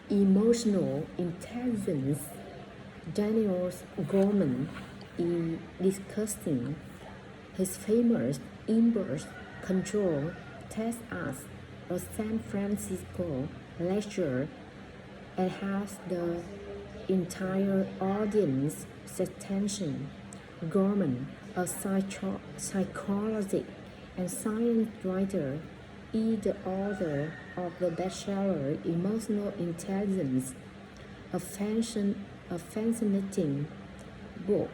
emotional intelligence. Daniel Goleman in discussing his famous impulse control test at a San Francisco lecture and has the entire audience's attention. Gorman, a psychologist and science writer, is the author of the bestseller Emotional Intelligence, a fascinating book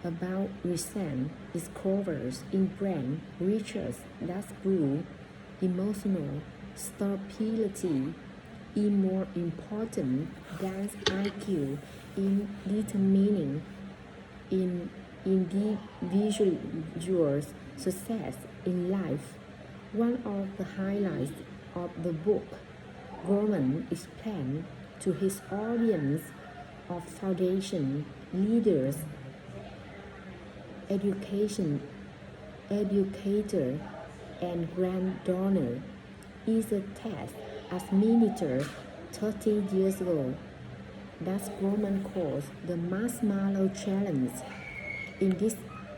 about recent discoveries in brain research that prove emotional stability is more important than IQ in determining individuals' success in life. One of the highlights of the book, Gorman explained to his audience of foundation leaders, educator, and grand donor is a test administered 30 years ago that Gorman calls the Marshmallow Challenge. In this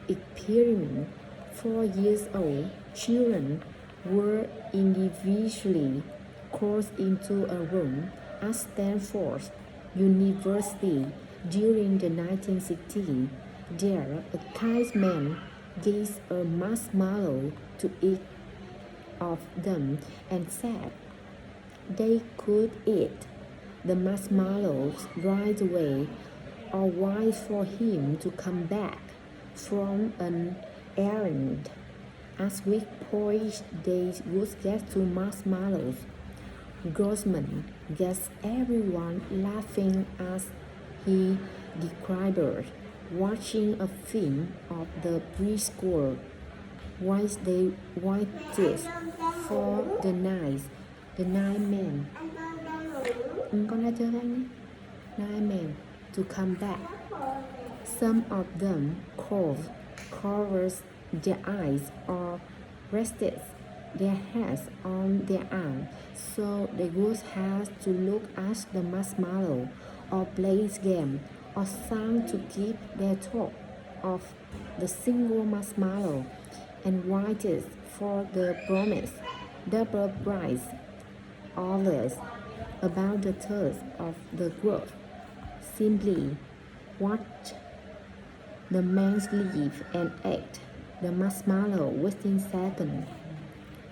experiment, 4 years old children were individually called into a room at Stanford University during the 1960s. There, a kind man gave a marshmallow to each of them and said they could eat the marshmallows right away or wait for him to come back from an errand, at which point they would get to marshmallows. Grossman gets everyone laughing as he described watching a film of the preschool while they waited for the nine men. Con ra chơi với anh đi. Nine men to come back. Some of them covered their eyes or rested their heads on their arms, so they would have to look at the marshmallow or play game or sang to keep their top off the single marshmallow and waited for the promised double prize. Others, about the third of the group, simply watched the man sleep and ate the marshmallow within seconds.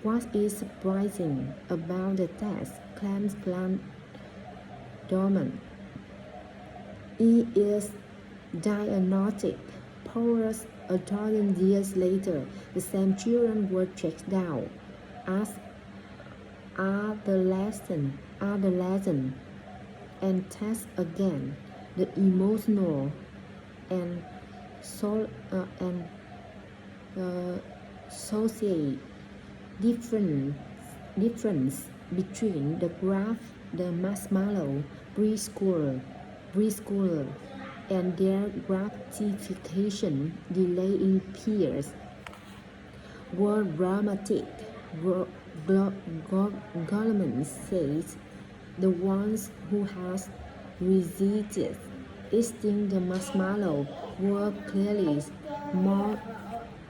What is surprising about the test, claims Dorman, it is diagnostic powers. A dozen years later, the same children were checked out as adolescent and test again. The emotional and social difference between the marshmallow preschooler and their gratification delay in peers were dramatic. Goldman says the ones who had resisted eating the marshmallow were clearly more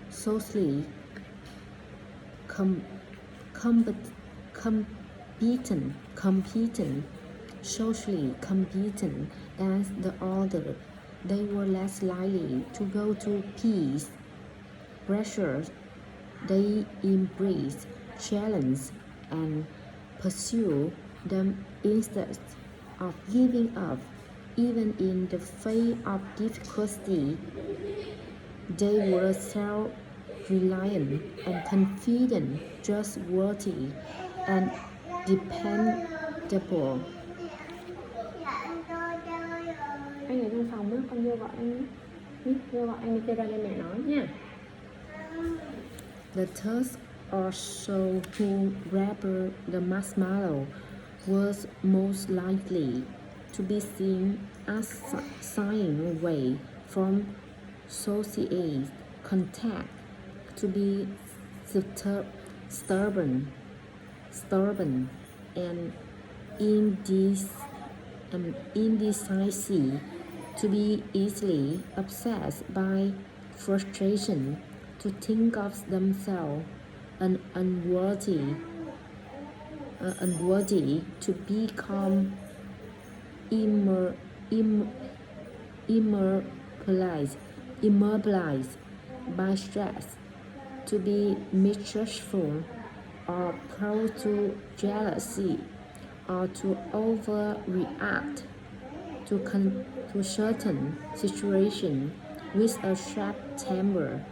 socially socially competent than the other. They were less likely to go to peace pressure. They embraced challenge and pursue them instead of giving up, even in the face of difficulty. They were self-reliant and confident, trustworthy, and dependable. Anh ở trong phòng á, con vô gọi anh. Vô gọi anh đi kêu ra đây mẹ nói nha. The third or so who grabbed the marshmallow was most likely to be seen as shying away from social contact, to be stubborn and indecisive, to be easily obsessed by frustration, to think of themselves as unworthy, to become immer, im, immobilized by stress, to be mistrustful or prone to jealousy, or to overreact to certain situations with a sharp temper.